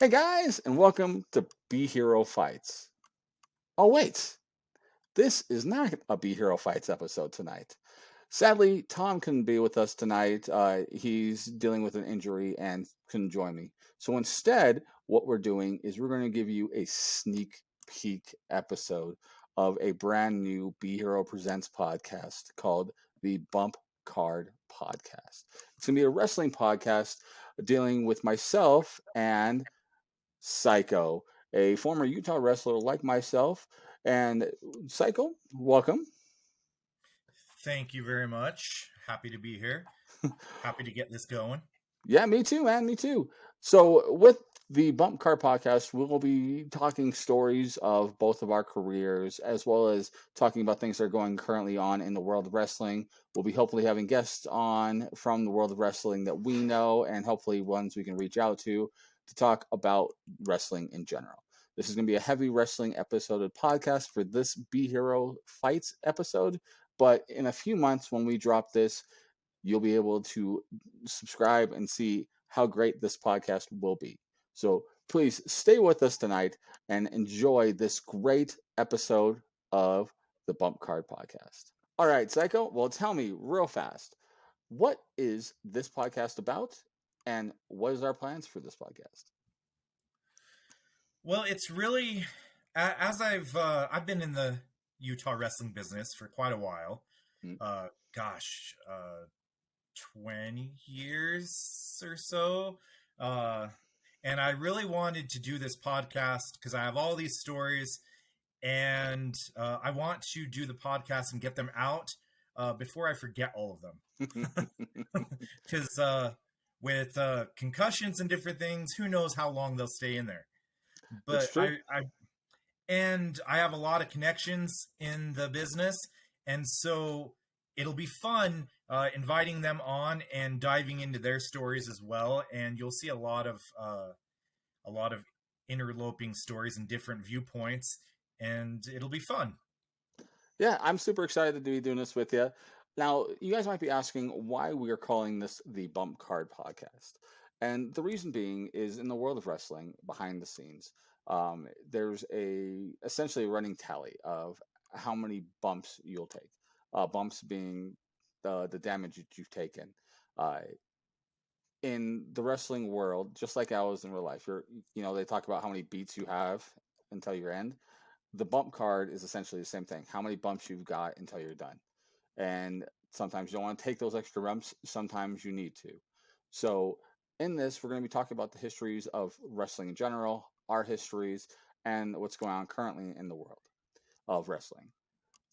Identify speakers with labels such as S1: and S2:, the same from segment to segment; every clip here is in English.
S1: Hey guys, and welcome to Be Hero Fights. Oh, wait, this is not a Be Hero Fights episode tonight. Sadly, Tom couldn't be with us tonight. He's dealing with an injury and couldn't join me. So instead, what we're doing is we're going to give you a sneak peek episode of a brand new Be Hero Presents podcast called the Bump Card Podcast. It's going to be a wrestling podcast dealing with myself and Psycho, a former Utah wrestler like myself. And Psycho, welcome.
S2: Thank you very much. Happy to be here. Happy to get this going.
S1: Yeah, me too, man. Me too. So, with the Bump Car podcast, we'll be talking stories of both of our careers, as well as talking about things that are going currently on in the world of wrestling. We'll be hopefully having guests on from the world of wrestling that we know, and hopefully ones we can reach out to talk about wrestling in general. This is going to be a heavy wrestling episode of podcast for this Be Hero Fights episode. But in a few months, when we drop this, you'll be able to subscribe and see how great this podcast will be. So please stay with us tonight and enjoy this great episode of the Bump Card Podcast. All right, Psycho, well, tell me real fast, what is this podcast about and what is our plans for this podcast?
S2: Well, it's really as I've been in the Utah wrestling business for quite a while.
S1: Mm.
S2: 20 years or so. And I really wanted to do this podcast because I have all these stories and I want to do the podcast and get them out before I forget all of them. Because with concussions and different things, who knows how long they'll stay in there. But I have a lot of connections in the business, and so it'll be fun inviting them on and diving into their stories as well. And you'll see a lot of interloping stories and different viewpoints, and it'll be fun.
S1: Yeah, I'm super excited to be doing this with you. Now, you guys might be asking why we are calling this the Bump Card Podcast. And the reason being is in the world of wrestling, behind the scenes, there's essentially a running tally of how many bumps you'll take. Bumps being the damage that you've taken. In the wrestling world, just like ours in real life, they talk about how many beats you have until your end. The bump card is essentially the same thing. How many bumps you've got until you're done. And sometimes you don't want to take those extra bumps. Sometimes you need to. So in this, we're going to be talking about the histories of wrestling in general, our histories, and what's going on currently in the world of wrestling.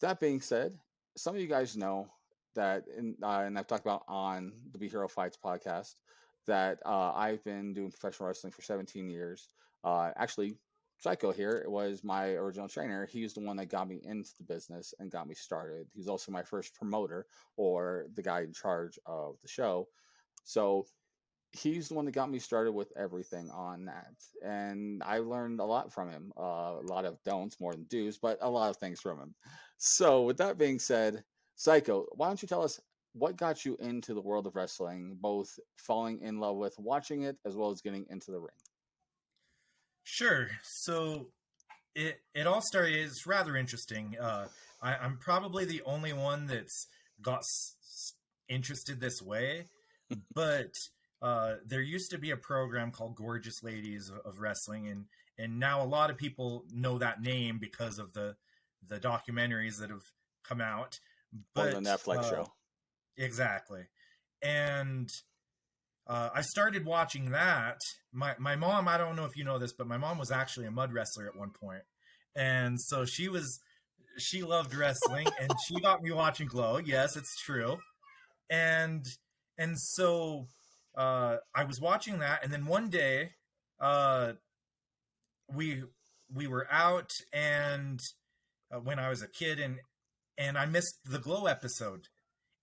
S1: That being said, some of you guys know that, and I've talked about on the Be Hero Fights podcast, that I've been doing professional wrestling for 17 years. Actually, Psycho here was my original trainer. He's the one that got me into the business and got me started. He's also my first promoter, or the guy in charge of the show. So he's the one that got me started with everything on that. And I learned a lot from him. A lot of don'ts more than do's, but a lot of things from him. So with that being said, Psycho, why don't you tell us what got you into the world of wrestling, both falling in love with watching it as well as getting into the ring?
S2: Sure. So it all started. It's rather interesting. I'm probably the only one that's got interested this way, but there used to be a program called Gorgeous Ladies of Wrestling, and now a lot of people know that name because of the documentaries that have come out.
S1: But the Netflix show.
S2: Exactly. And I started watching that. My mom, I don't know if you know this, but my mom was actually a mud wrestler at one point. And so she loved wrestling and she got me watching Glow. Yes, it's true. And so I was watching that, and then one day we were out and when I was a kid, and I missed the Glow episode.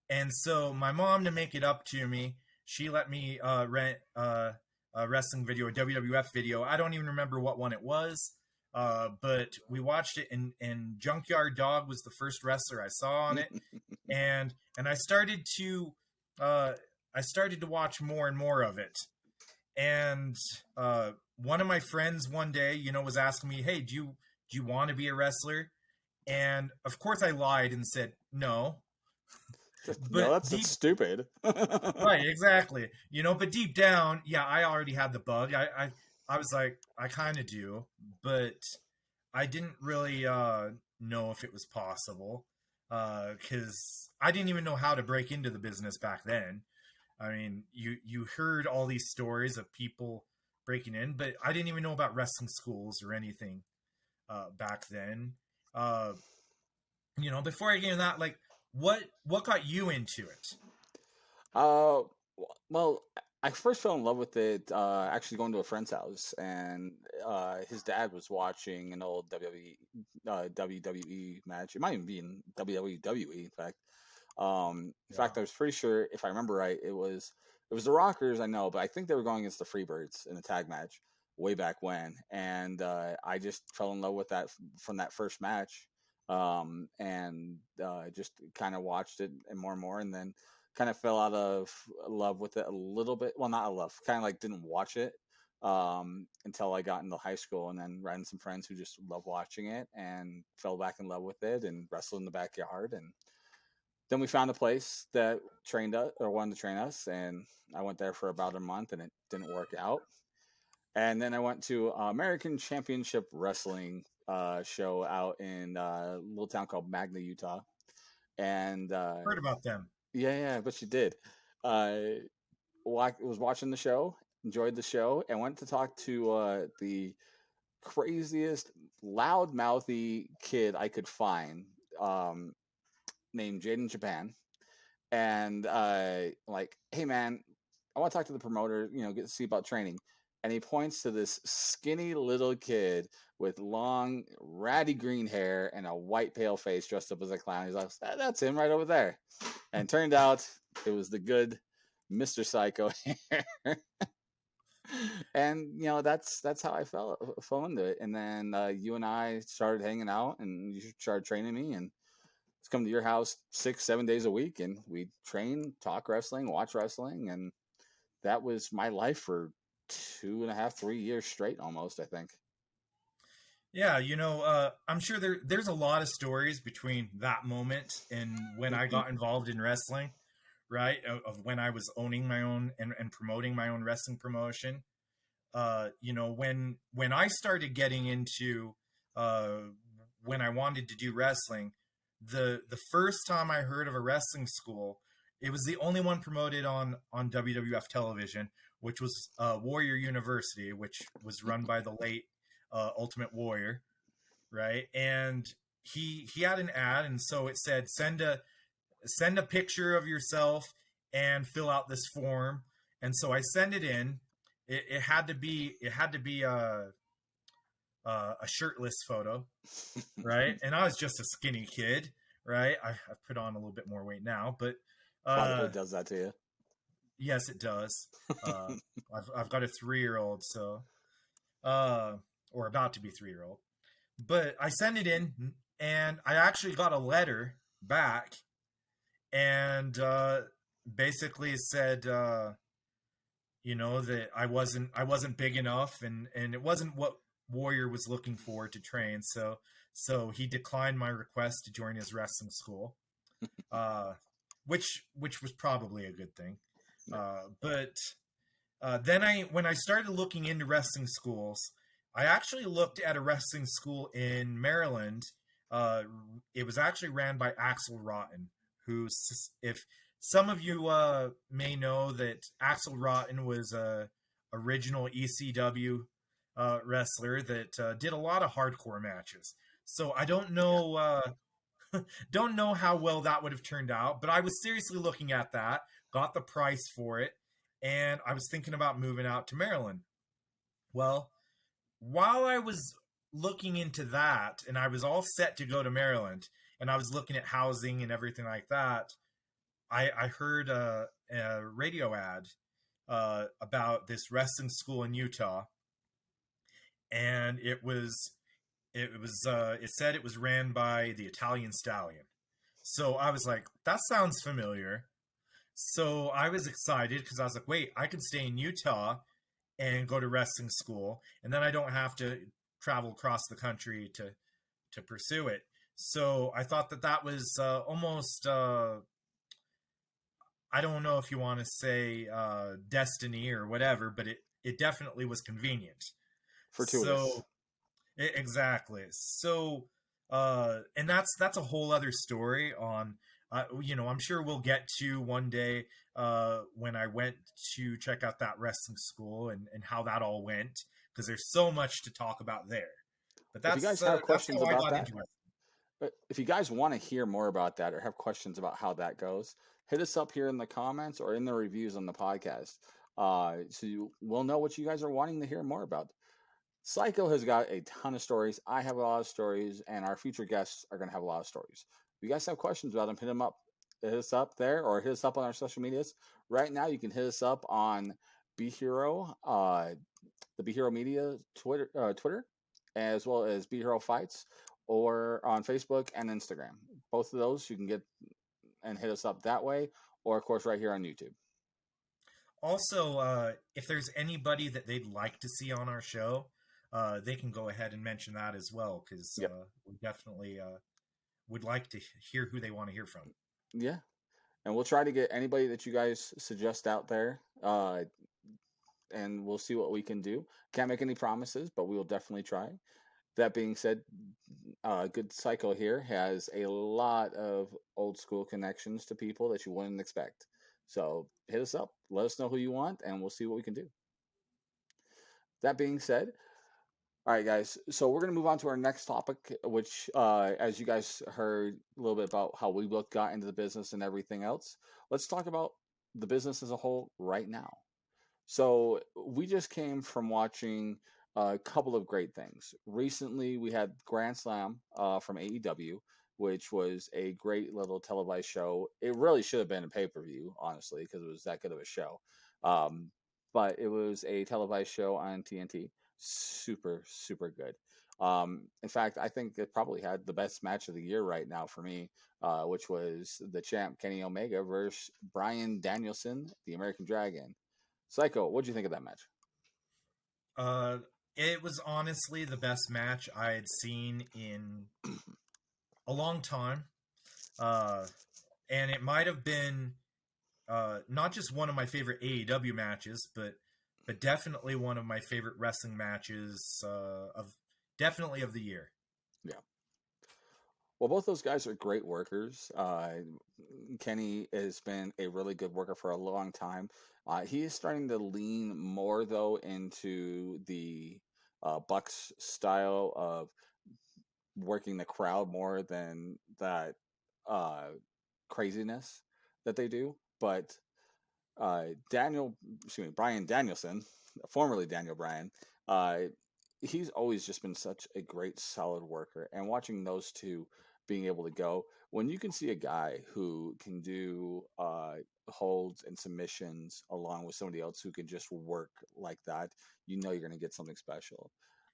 S2: And so my mom, to make it up to me, she let me rent a wrestling video, a WWF video. I don't even remember what one it was, but we watched it, and Junkyard Dog was the first wrestler I saw on it, and I started to watch more and more of it, and one of my friends one day, was asking me, "Hey, do you want to be a wrestler?" And of course, I lied and said no.
S1: No,
S2: But
S1: that's
S2: deep,
S1: stupid.
S2: right, exactly. But deep down, yeah, I already had the bug. I was like, I kind of do, but I didn't really know if it was possible because I didn't even know how to break into the business back then. I mean, you heard all these stories of people breaking in, but I didn't even know about wrestling schools or anything back then. Uh, before I get into that, like, what got you into it?
S1: Uh, well, I first fell in love with it actually going to a friend's house, and his dad was watching an old WWE match. It might even be in WWE, in fact.
S2: Yeah,
S1: I was pretty sure, if I remember right, it was the Rockers, I know, but I think they were going against the Freebirds in a tag match way back when, and I just fell in love with that from that first match, and just kind of watched it and more, and then kind of fell out of love with it a little bit. Well, not a love, kind of like didn't watch it until I got into high school, and then ran some friends who just love watching it and fell back in love with it and wrestled in the backyard. And then we found a place that trained us or wanted to train us, and I went there for about a month, and it didn't work out. And then I went to American Championship Wrestling show out in a little town called Magna, Utah. And
S2: heard about them.
S1: yeah, but you did. Uh, was watching the show, enjoyed the show, and went to talk to the craziest, loudmouthy kid I could find, um, named Jaden Japan. And like, hey man, I want to talk to the promoter, get to see about training. And he points to this skinny little kid with long, ratty green hair and a white pale face, dressed up as a clown. He's like, That's him right over there." And turned out it was the good Mr. Psycho hair. And that's how I fell into it. And then you and I started hanging out, and you started training me, and it's come to your house 6 7 days a week, and we train, talk wrestling, watch wrestling, and that was my life for 2.5 3 years straight, almost, I think.
S2: Yeah, I'm sure there's a lot of stories between that moment and when I got involved in wrestling, right? Of when I was owning my own and promoting my own wrestling promotion. When I started getting into uh, when I wanted to do wrestling, the first time I heard of a wrestling school, it was the only one promoted on WWF television, which was Warrior University, which was run by the late Ultimate Warrior, right? And he had an ad, and so it said send a picture of yourself and fill out this form. And so I send it in. It had to be a shirtless photo, right? And I was just a skinny kid, right? I've put on a little bit more weight now, but uh,
S1: Fatherhood does that to you.
S2: yes, it does. Uh, I've got a 3-year-old, so uh, or about to be 3-year old. But I sent it in, and I actually got a letter back, and basically said, that I wasn't big enough, and it wasn't what Warrior was looking for to train. So he declined my request to join his wrestling school, uh, which was probably a good thing.
S1: Yeah.
S2: But then when I started looking into wrestling schools, I actually looked at a wrestling school in Maryland. Uh, it was actually ran by Axel Rotten, who's, if some of you may know, that Axel Rotten was a original ECW wrestler that did a lot of hardcore matches. So I
S1: Yeah.
S2: don't know how well that would have turned out, but I was seriously looking at that, got the price for it, and I was thinking about moving out to Maryland. Well, while I was looking into that and I was all set to go to Maryland and I was looking at housing and everything like that, I heard a radio ad about this wrestling school in Utah, and it said it was ran by the Italian Stallion. So I was like, that sounds familiar. So I was excited because I was like, wait, I could stay in Utah and go to wrestling school, and then I don't have to travel across the country to pursue it. So I thought that was almost I don't know if you want to say destiny or whatever, but it definitely was convenient.
S1: Fortuitous.
S2: So exactly. So and that's a whole other story on I'm sure we'll get to one day when I went to check out that wrestling school and how that all went, because there's so much to talk about there. But
S1: If you guys have
S2: that's
S1: questions
S2: how I
S1: about
S2: got
S1: that,
S2: into it.
S1: but if you guys want to hear more about that or have questions about how that goes, hit us up here in the comments or in the reviews on the podcast. We'll know what you guys are wanting to hear more about. Psycho has got a ton of stories. I have a lot of stories, and our future guests are going to have a lot of stories. If you guys have questions about them, hit them up. Hit us up there or hit us up on our social medias. Right now, you can hit us up on Be Hero, the Be Hero Media Twitter, as well as Be Hero Fights, or on Facebook and Instagram. Both of those you can get and hit us up that way, or of course right here on YouTube.
S2: Also, if there's anybody that they'd like to see on our show, they can go ahead and mention that as well, because
S1: Yep.
S2: we definitely would like to hear who they want to hear from.
S1: Yeah. And we'll try to get anybody that you guys suggest out there, and we'll see what we can do. Can't make any promises, but we will definitely try. That being said, Good Psycho here has a lot of old school connections to people that you wouldn't expect. So hit us up, let us know who you want, and we'll see what we can do. That being said, all right, guys. So we're going to move on to our next topic, which, as you guys heard a little bit about how we both got into the business and everything else, let's talk about the business as a whole right now. So we just came from watching a couple of great things. Recently, we had Grand Slam from AEW, which was a great little televised show. It really should have been a pay-per-view, honestly, because it was that good of a show. Um, but it was a televised show on TNT. Super, super good. In fact, I think it probably had the best match of the year right now for me, which was the champ Kenny Omega versus Bryan Danielson, the American Dragon. Psycho, what do you think of that match?
S2: It was honestly the best match I had seen in a long time, and it might have been not just one of my favorite AEW matches, but definitely one of my favorite wrestling matches of definitely of the year.
S1: Yeah. Well, both those guys are great workers. Kenny has been a really good worker for a long time. He is starting to lean more, though, into the Bucks style of working the crowd more than that uh, craziness that they do. But Bryan Danielson, formerly Daniel Bryan, uh, he's always just been such a great, solid worker. And watching those two being able to go, when you can see a guy who can do holds and submissions along with somebody else who can just work like that, you know you're going to get something special.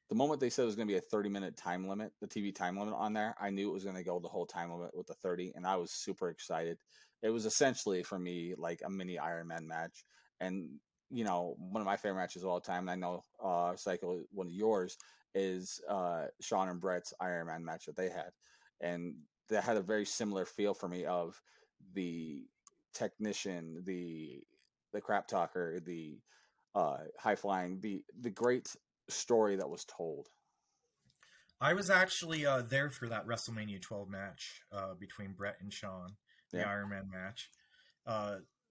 S1: The moment they said it was going to be a 30-minute time limit, the TV time limit on there, I knew it was going to go the whole time limit with the 30, and I was super excited. It was essentially for me like a mini Iron Man match, and one of my favorite matches of all time. And I know Cycle, one of yours is Sean and Brett's Iron Man match that they had, and that had a very similar feel for me of the technician, the crap talker, the high flying, the great story that was told.
S2: I was actually there for that WrestleMania 12 match between Brett and Sean, the
S1: Yeah.
S2: Iron Man match.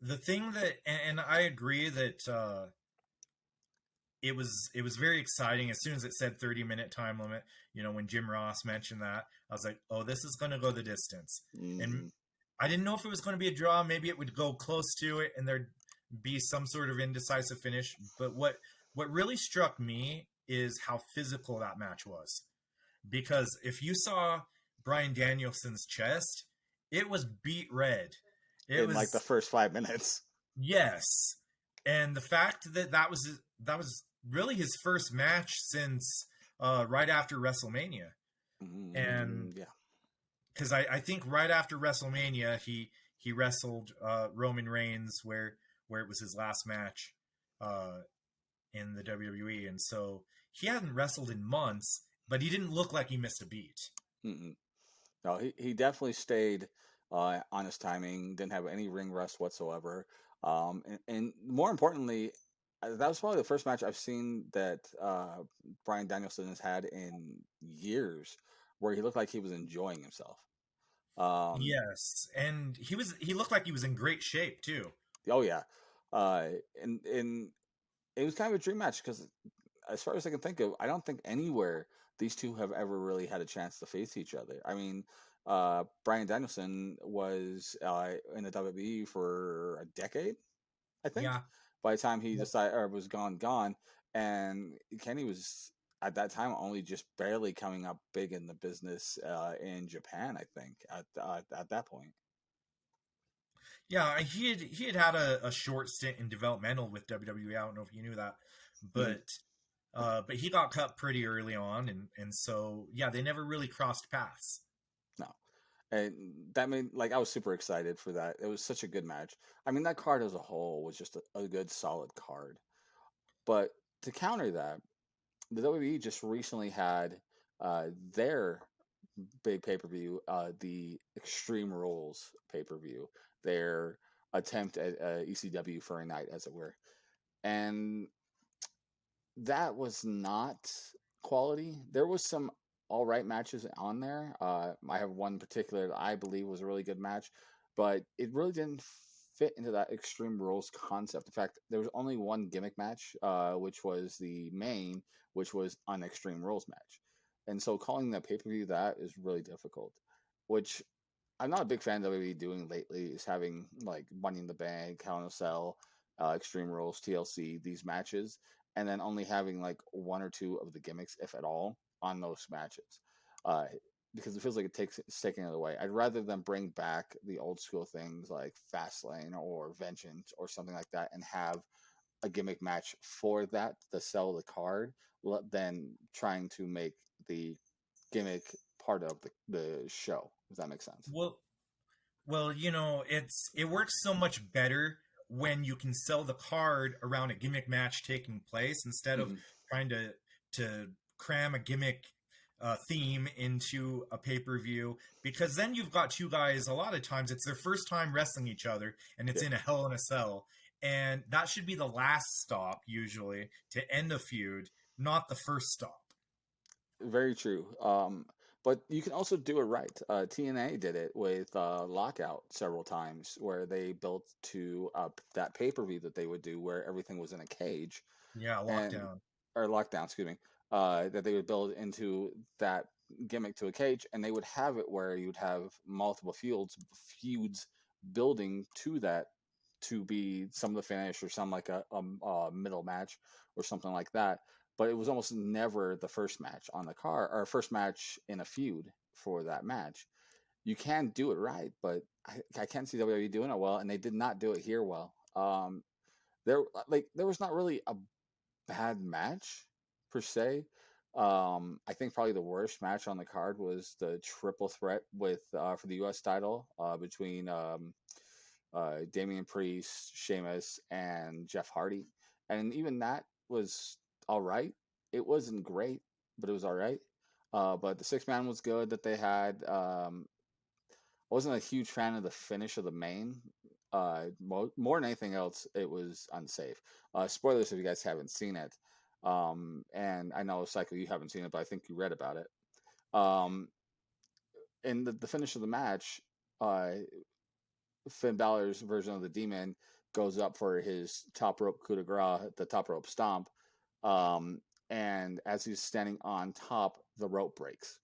S2: The thing that, and I agree that it was very exciting as soon as it said 30-minute time limit. When Jim Ross mentioned that, I was like, oh, this is going to go the distance. And
S1: Mm-hmm.
S2: I didn't know if it was going to be a draw. Maybe it would go close to it and there'd be some sort of indecisive finish. But what really struck me is how physical that match was. Because if you saw Bryan Danielson's chest, it was beat red. It
S1: In like the
S2: was,
S1: first 5 minutes.
S2: yes. And the fact that was really his first match since right after WrestleMania. And
S1: Yeah.
S2: because I think right after WrestleMania he wrestled Roman Reigns where it was his last match. in the WWE, and so he hadn't wrestled in months, but he didn't look like he missed a beat.
S1: Mm-mm. No, he definitely stayed on his timing. Didn't have any ring rust whatsoever. And more importantly, that was probably the first match I've seen that Bryan Danielson has had in years, where he looked like he was enjoying himself. Um,
S2: Yes, and he looked like he was in great shape too.
S1: oh yeah, uh, and it was kind of a dream match because, as far as I can think of, I don't think anywhere these two have ever really had a chance to face each other. I mean, Bryan Danielson was in the WWE for a decade, I think,
S2: Yeah.
S1: by the time he decided or was gone, and Kenny was at that time only just barely coming up big in the business in Japan. I think at that point.
S2: Yeah, he had a short stint in developmental with WWE. I don't know if you knew that,
S1: Mhm.
S2: but he got cut pretty early on, and so yeah, they never really crossed paths.
S1: No. And that made I was super excited for that. It was such a good match. I mean, that card as a whole was just a good solid card. But to counter that, the WWE just recently had their big pay per view, the Extreme Rules pay per view, their attempt at ECW for a night, as it were, and that was not quality. There was some all right matches on there. I have one particular that I believe was a really good match, but it really didn't fit into that Extreme Rules concept. In fact, there was only one gimmick match, which was the main, which was an Extreme Rules match. And so calling the pay per view that is really difficult, which I'm not a big fan of WWE doing lately. Is having like Money in the Bank, Hell in a Cell, Extreme Rules, TLC, these matches, and then only having like one or two of the gimmicks, if at all, on those matches. Uh, because it feels like it's taking it away. I'd rather them bring back the old school things like Fastlane or Vengeance or something like that, and have a gimmick match for that to sell the card, than trying to make the gimmick part of the show. Does that make sense?
S2: Well, well, it works so much better when you can sell the card around a gimmick match taking place instead of
S1: Mm-hmm.
S2: trying to cram a gimmick theme into a pay per view. Because then you've got two guys. A lot of times, it's their first time wrestling each other, and it's
S1: Yeah.
S2: in a Hell in a Cell, and that should be the last stop usually to end a feud, not the first stop.
S1: Very true. But you can also do it right. TNA did it with Lockout several times, where they built to that pay per view that they would do, where everything was in a cage,
S2: Yeah,
S1: and
S2: lockdown.
S1: or lockdown, excuse me. That they would build into that gimmick to a cage, and they would have it where you would have multiple feuds building to that to be some of the finish or some like a middle match or something like that. But it was almost never the first match on the card or first match in a feud for that match. You can do it right, but I can't see WWE doing it well, and they did not do it here well. There was not really a bad match per se. I think probably the worst match on the card was the triple threat with for the U.S. title between Damian Priest, Sheamus, and Jeff Hardy, and even that was all right. It wasn't great, but it was all right. But the six man was good that they had. I wasn't a huge fan of the finish of the main. More than anything else, it was unsafe. Spoilers if you guys haven't seen it. And I know, Psycho, you haven't seen it, but I think you read about it. Um, in the finish of the match, uh, Finn Balor's version of the Demon goes up for his top rope coup de grace, the top rope stomp. Um, and as he's standing on top, the rope breaks.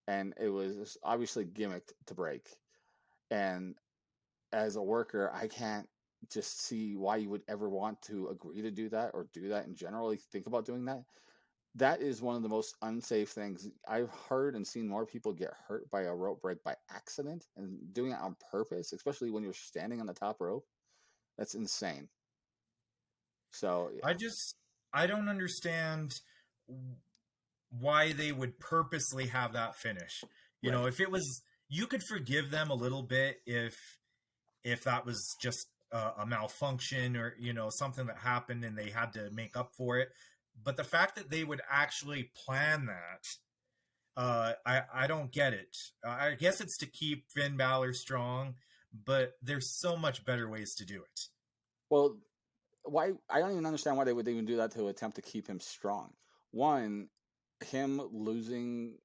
S1: And it was obviously gimmicked to break. And as a worker, I can't just see why you would ever want to agree to do that or do that in general. Like, think about doing that. That is one of the most unsafe things. I've heard and seen more people get hurt by a rope break by accident and doing it on purpose, especially when you're standing on the top rope. That's insane. So,
S2: I just I don't understand why they would purposely have that finish.
S1: right.
S2: If it was, you could forgive them a little bit if that was just a malfunction or something that happened and they had to make up for it. But the fact that they would actually plan that, I don't get it. I guess it's to keep Finn Balor strong, but there's so much better ways to do it.
S1: Well, why? I don't even understand why they would even do that to attempt to keep him strong. One, him losing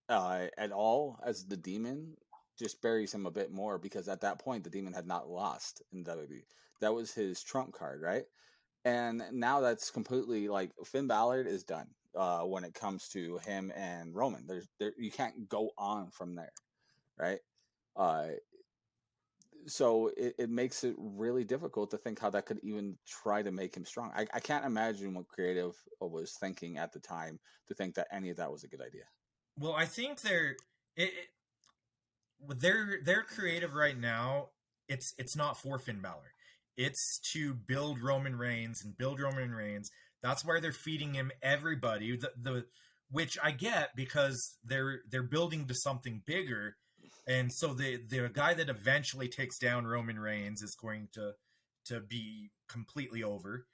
S1: at all as the Demon just buries him a bit more because at that point the Demon had not lost in WWE. That was his trump card, right? And now that's completely like Finn Balor is done when it comes to him and Roman. You can't go on from there, right? Uh, so it makes it really difficult to think how that could even try to make him strong. I can't imagine what creative was thinking at the time to think that any of that was a good idea.
S2: Well, I think they're creative right now. It's not for Finn Balor. It's to build Roman Reigns and build Roman Reigns. That's why they're feeding him everybody. The which I get because they're building to something bigger, and so the guy that eventually takes down Roman Reigns is going to be completely over.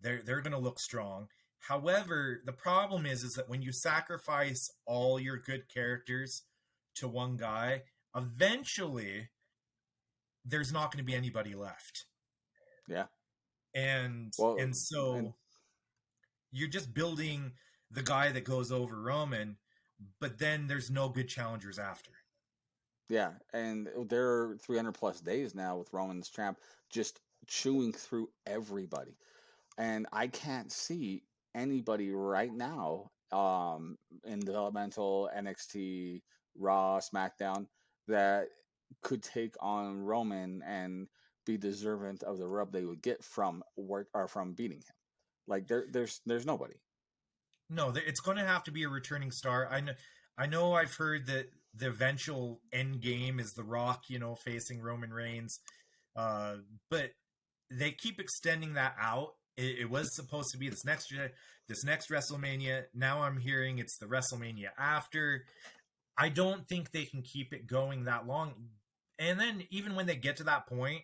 S2: They're going to look strong. However, the problem is that when you sacrifice all your good characters to one guy, eventually there's not going to be anybody left.
S1: Yeah.
S2: And
S1: Well,
S2: and so you're just building the guy that goes over Roman, but then there's no good challengers after.
S1: yeah, and there are 300 plus days now with Roman's champ just chewing through everybody. And I can't see anybody right now in developmental NXT, Raw, SmackDown that could take on Roman and be deserving of the rub they would get from work or from beating him. Like there's nobody.
S2: No, it's going to have to be a returning star. I know. I've heard that the eventual end game is The Rock, facing Roman Reigns, but they keep extending that out. It was supposed to be this next WrestleMania. Now I'm hearing it's the WrestleMania after. I don't think they can keep it going that long. And then even when they get to that point,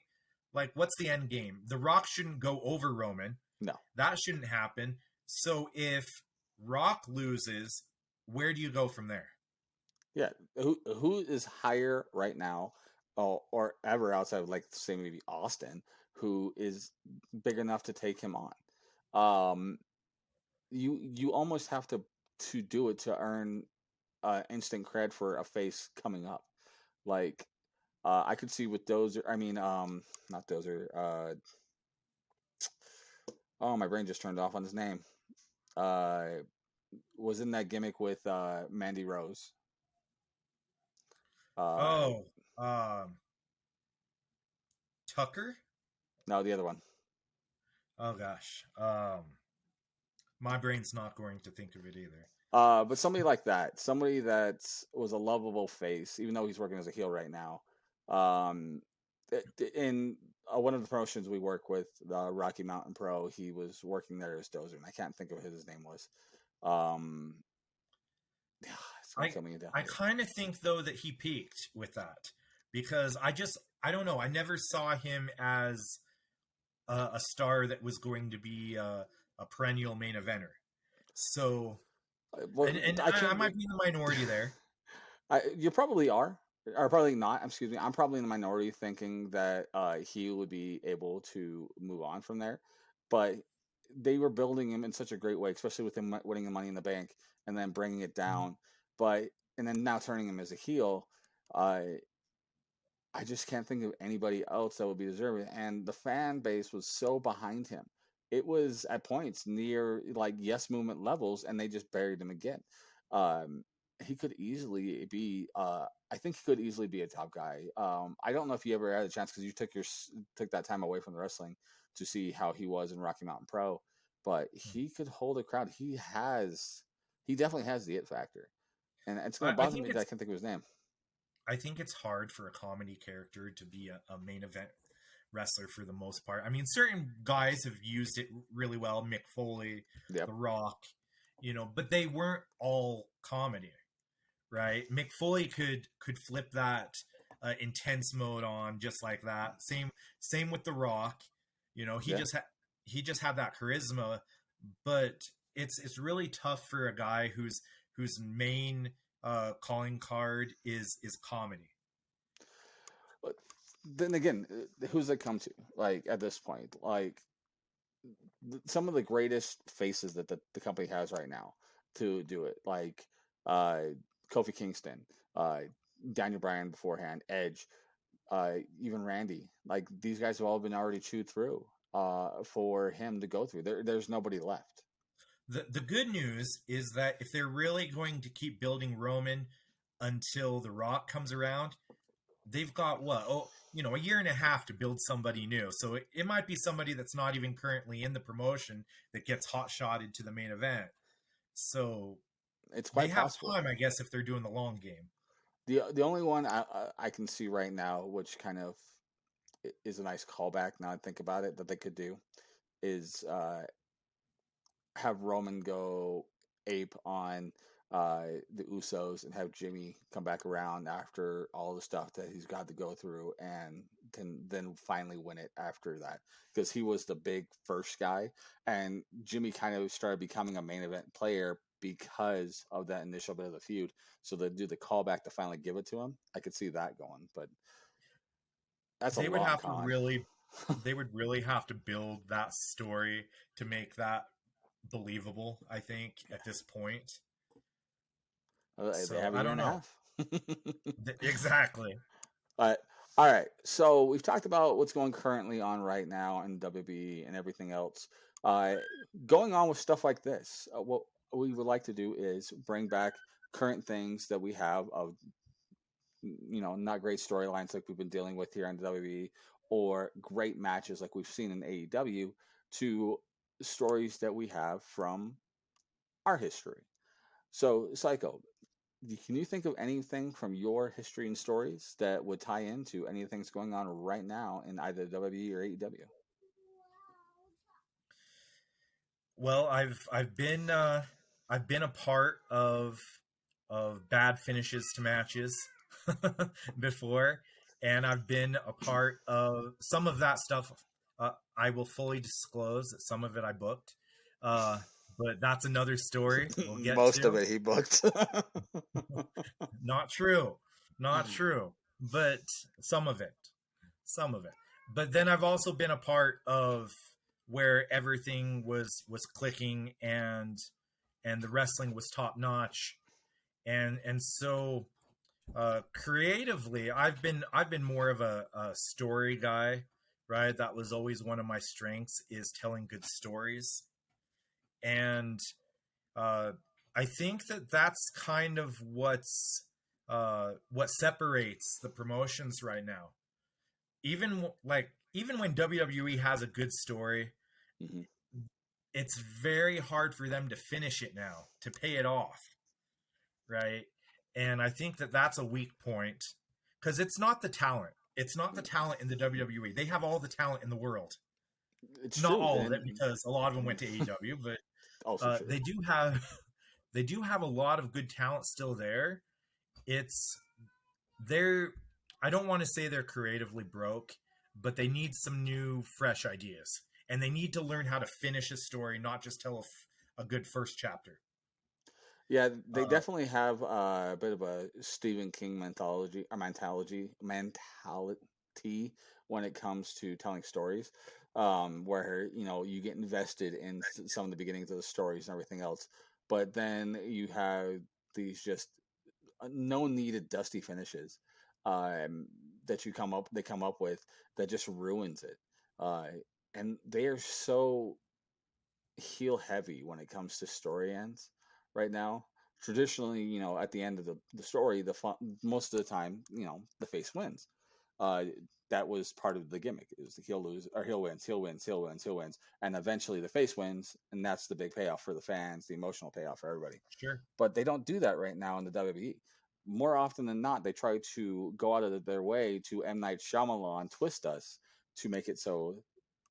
S2: like what's the end game? The Rock shouldn't go over Roman.
S1: No,
S2: that shouldn't happen. So if Rock loses, where do you go from there?
S1: yeah. Who is higher right now, or ever outside of like say maybe Austin, who is big enough to take him on? You almost have to do it to earn instant cred for a face coming up. Like I could see with Dozer. I mean, not Dozer. Oh, my brain just turned off on his name. Was in that gimmick with Mandy Rose.
S2: Oh, um, Tucker?
S1: No, the other one.
S2: Oh gosh, my brain's not going to think of it either.
S1: But somebody like that, somebody that was a lovable face, even though he's working as a heel right now. In one of the promotions we work with, Rocky Mountain Pro, he was working there as Dozer, and I can't think of what his name was. It's gonna kill me.
S2: I kind of think though that he peaked with that because I don't know. I never saw him as a star that was going to be a perennial main eventer. So,
S1: well,
S2: and I might be in the minority there.
S1: You probably are, or probably not. Excuse me. I'm probably in the minority thinking that he would be able to move on from there, but they were building him in such a great way, especially with him winning the Money in the Bank and then bringing it down, and then now turning him as a heel. I just can't think of anybody else that would be deserving. And the fan base was so behind him. It was at points near like yes movement levels, and they just buried him again. He could easily be. I think he could easily be a top guy. I don't know if you ever had a chance because you took that time away from the wrestling to see how he was in Rocky Mountain Pro, but he could hold a crowd. He definitely has the it factor, and it's going to bother me that I can't think of his name.
S2: I think it's hard for a comedy character to be a main event wrestler for the most part. I mean, certain guys have used it really well, Mick Foley,
S1: Yep.
S2: The Rock, but they weren't all comedy, right? Mick Foley could flip that intense mode on just like that. Same with The Rock. You know,
S1: Yeah.
S2: He just had that charisma, but it's really tough for a guy whose main calling card is comedy.
S1: But then again, who's it come to? Like at this point, like some of the greatest faces that the company has right now to do it, like uh, Kofi Kingston, uh, Daniel Bryan beforehand, Edge, even Randy. Like these guys have all been already chewed through for him to go through. There's nobody left.
S2: The good news is that if they're really going to keep building Roman until The Rock comes around, they've got what? Oh, you know, a year and a half to build somebody new. So it might be somebody that's not even currently in the promotion that gets hot shotted to the main event. So
S1: It's
S2: they
S1: quite
S2: have
S1: possible.
S2: time, I guess, if they're doing the long game.
S1: The only one I can see right now, which kind of is a nice callback now I think about it, that they could do is have Roman go ape on the Usos and have Jimmy come back around after all the stuff that he's got to go through and can then finally win it after that, because he was the big first guy and Jimmy kind of started becoming a main event player because of that initial bit of the feud. So they do the callback to finally give it to him. I could see that going, but that's a
S2: They would
S1: long
S2: have to
S1: con.
S2: really they would really have to build that story to make that believable, I think, at this point.
S1: They
S2: So
S1: have a
S2: I
S1: year
S2: don't
S1: and a
S2: know.
S1: half.
S2: Exactly.
S1: But all right, so we've talked about what's going currently on right now in WWE and everything else. Uh, Going on with stuff like this, what we would like to do is bring back current things that we have of not great storylines like we've been dealing with here on WWE, or great matches like we've seen in AEW, to stories that we have from our history. So, Psycho, can you think of anything from your history and stories that would tie into anything that's going on right now in either WWE or AEW?
S2: Well, I've been a part of bad finishes to matches before, and I've been a part of some of that stuff. I will fully disclose that some of it I booked, uh, but that's another story we'll get
S1: Most of
S2: to.
S1: it he booked.
S2: Not true, not true, but some of it, some of it. But then I've also been a part of where everything was clicking and the wrestling was top notch, and so creatively I've been more of a story guy, right? That was always one of my strengths, is telling good stories. And uh, I think that that's kind of what separates the promotions right now. Even when WWE has a good story,
S1: Hmm.
S2: it's very hard for them to finish it now, to pay it off, right? And I think that that's a weak point, because it's not the talent. It's not the talent in the WWE. They have all the talent in the world.
S1: It's
S2: Not
S1: true.
S2: all of it,
S1: And
S2: because a lot of them went to AEW, but
S1: also true.
S2: they do have they do have a lot of good talent still there. It's they're I don't want to say they're creatively broke, but they need some new fresh ideas. And they need to learn how to finish a story, not just tell a good first chapter.
S1: Yeah, they
S2: Uh,
S1: definitely have a bit of a Stephen King mentality when it comes to telling stories, where you get invested in some of the beginnings of the stories and everything else, but then you have these just no needed dusty finishes um, that they come up with that just ruins it, uh, and they are so heel heavy when it comes to story ends right now. Traditionally, at the end of the story, most of the time, the face wins. Uh, that was part of the gimmick. It was the heel lose or heel wins, heel wins, heel wins, heel wins, and eventually the face wins, and that's the big payoff for the fans, the emotional payoff for everybody.
S2: sure.
S1: But they don't do that right now in the WWE. More often than not, they try to go out of their way to M. Night Shyamalan twist us to make it so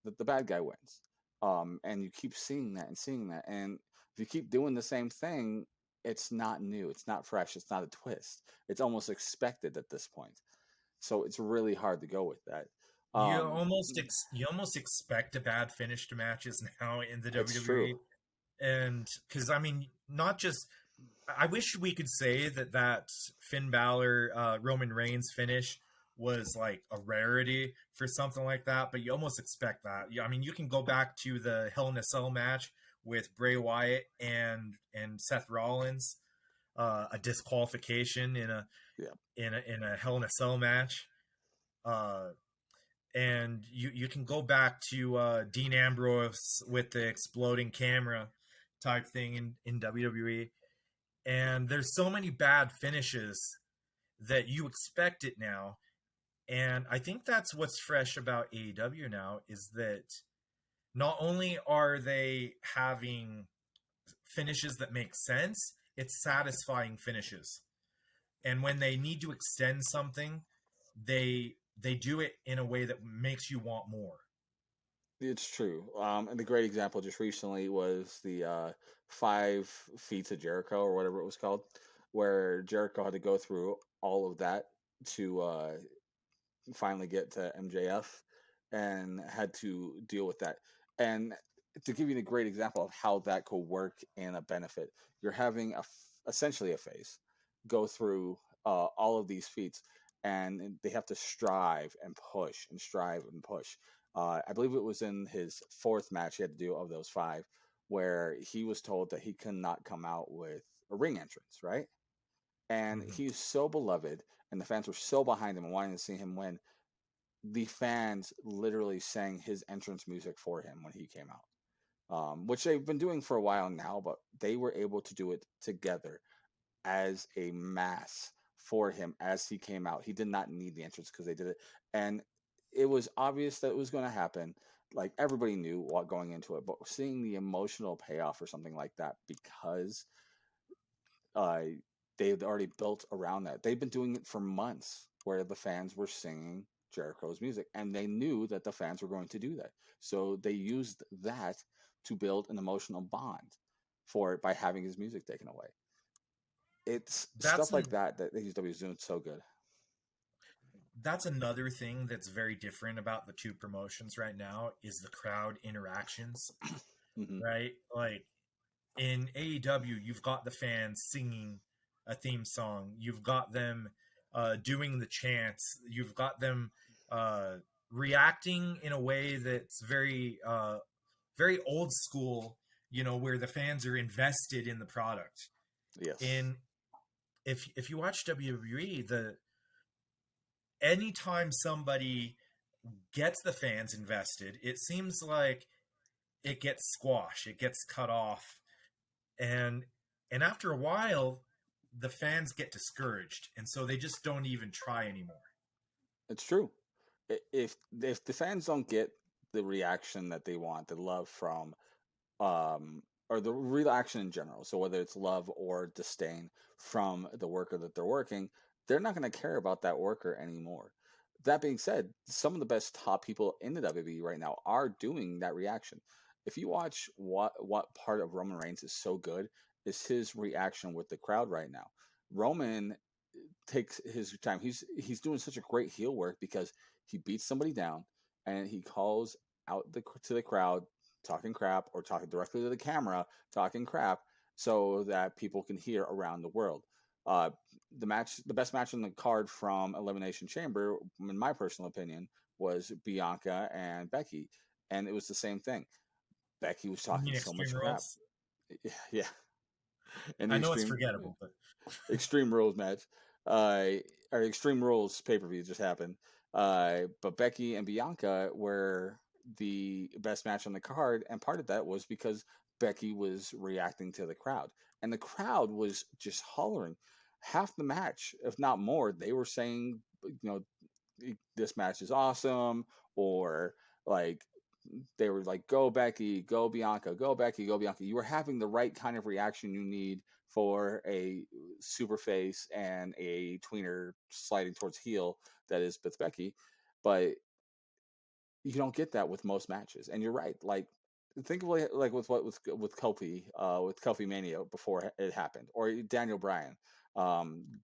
S1: that the bad guy wins. And you keep seeing that and seeing that. And if you keep doing the same thing, it's not new. It's not fresh. It's not a twist. It's almost expected at this point. So it's really hard to go with that.
S2: You
S1: Um,
S2: you almost expect a bad finish to matches now in the
S1: it's true.
S2: WWE, and because I mean, not just I wish we could say that Finn Balor Roman Reigns finish was like a rarity for something like that, but you almost expect that. I mean, you can go back to the Hell in a Cell match with Bray Wyatt and Seth Rollins, a disqualification
S1: Yeah,
S2: in a Hell in a Cell match. Uh, and you can go back to Dean Ambrose with the exploding camera type thing in WWE. And there's so many bad finishes that you expect it now. And I think that's what's fresh about AEW now is that not only are they having finishes that make sense, it's satisfying finishes. And when they need to extend something, they do it in a way that makes you want more.
S1: it's true. And the great example just recently was the 5 feats of Jericho or whatever it was called, where Jericho had to go through all of that to finally get to MJF and had to deal with that. And to give you a great example of how that could work in a benefit, you're having essentially a face go through all of these feats, and they have to strive and push and strive and push. I believe it was in his fourth match he had to do of those 5, where he was told that he could not come out with a ring entrance, right? And
S2: Mm-hmm.
S1: he's so beloved, and the fans were so behind him and wanting to see him win. The fans literally sang his entrance music for him when he came out, which they've been doing for a while now, but they were able to do it together as a mass for him as he came out. He did not need the entrance because they did it. And it was obvious that it was going to happen. Like everybody knew what going into it, but seeing the emotional payoff for something like that because uh, they've already built around that. They've been doing it for months where the fans were singing Jericho's music and they knew that the fans were going to do that. So they used that to build an emotional bond for it by having his music taken away. It's
S2: That's
S1: stuff like
S2: an
S1: that that AEW is doing so good.
S2: that's another thing that's very different about the two promotions right now is the crowd interactions,
S1: Hmm.
S2: right? Like in AEW, you've got the fans singing a theme song, you've got them doing the chants, you've got them uh, reacting in a way that's very old school, where the fans are invested in the product.
S1: Yes,
S2: In if you watch WWE, the anytime somebody gets the fans invested, it seems like it gets squashed, it gets cut off, and after a while, the fans get discouraged, and so they just don't even try anymore.
S1: it's true. If the fans don't get the reaction that they want, the love from or the real action in general. So whether it's love or disdain from the worker that they're working, they're not going to care about that worker anymore. That being said, some of the best top people in the WWE right now are doing that reaction. If you watch what part of Roman Reigns is so good, is his reaction with the crowd right now. Roman takes his time. He's doing such a great heel work because he beats somebody down and he calls out to the crowd talking crap or talking directly to the camera talking crap so that people can hear around the world. Uh, the best match on the card from Elimination Chamber, in my personal opinion, was Bianca and Becky, and it was the same thing. Becky was
S2: You
S1: talking
S2: mean
S1: so
S2: Extreme
S1: much crap.
S2: Rules?
S1: Yeah, in the
S2: I know it's forgettable, but
S1: Extreme Rules match, uh, or Extreme Rules pay per view just happened. But Becky and Bianca were the best match on the card, and part of that was because Becky was reacting to the crowd, and the crowd was just hollering. Half the match, if not more, they were saying, this match is awesome, or like they were like, "Go Becky, go Bianca, go Becky, go Bianca." You were having the right kind of reaction you need for a super face and a tweener sliding towards heel that is with Becky, but you don't get that with most matches. And you're right. Like think of like with Kofi Mania before it happened, or Daniel Bryan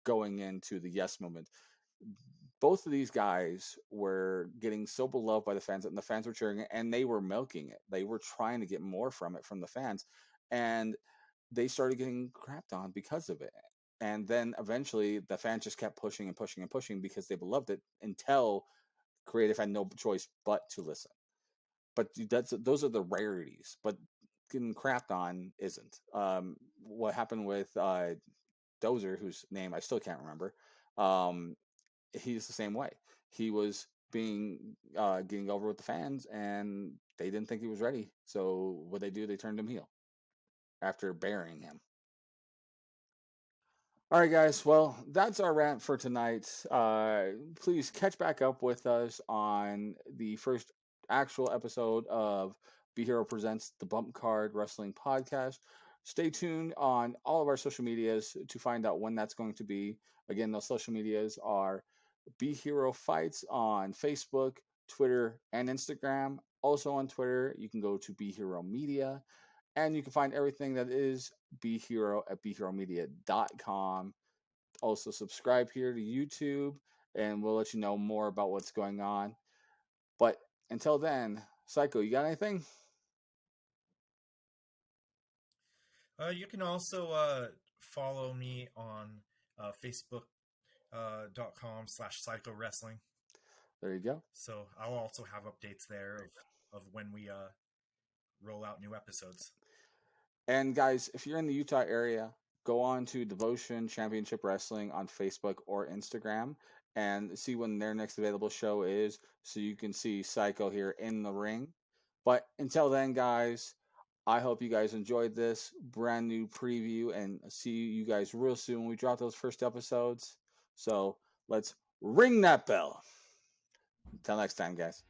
S1: going into the Yes movement. both of these guys were getting so beloved by the fans, and the fans were cheering it, and they were milking it. They were trying to get more from it from the fans, and they started getting crapped on because of it. And then eventually, the fans just kept pushing and pushing and pushing because they beloved it until creative had no choice but to listen. But those are the rarities. But getting crapped on isn't. What happened with Dozer, whose name I still can't remember, um, he's the same way. He was being getting over with the fans, and they didn't think he was ready. So what they do, they turned him heel after burying him. All right, guys. Well, that's our rant for tonight. Please catch back up with us on the first actual episode of Be Hero Presents the Bump Card Wrestling Podcast. Stay tuned on all of our social medias to find out when that's going to be. Again, those social medias are Be Hero Fights on Facebook, Twitter, and Instagram. Also on Twitter, you can go to Be Hero Media, and you can find everything that is Be Hero at BeHeroMedia.com. Also, subscribe here to YouTube, and we'll let you know more about what's going on. But until then, Psycho, you got anything?
S2: You can also follow me on Facebook.com/Psycho Wrestling.
S1: There you go.
S2: So I'll also have updates there of when we roll out new episodes.
S1: And guys, if you're in the Utah area, go on to Devotion Championship Wrestling on Facebook or Instagram and see when their next available show is so you can see Psycho here in the ring. But until then, guys, I hope you guys enjoyed this brand new preview and see you guys real soon when we drop those first episodes. So let's ring that bell. Until next time, guys.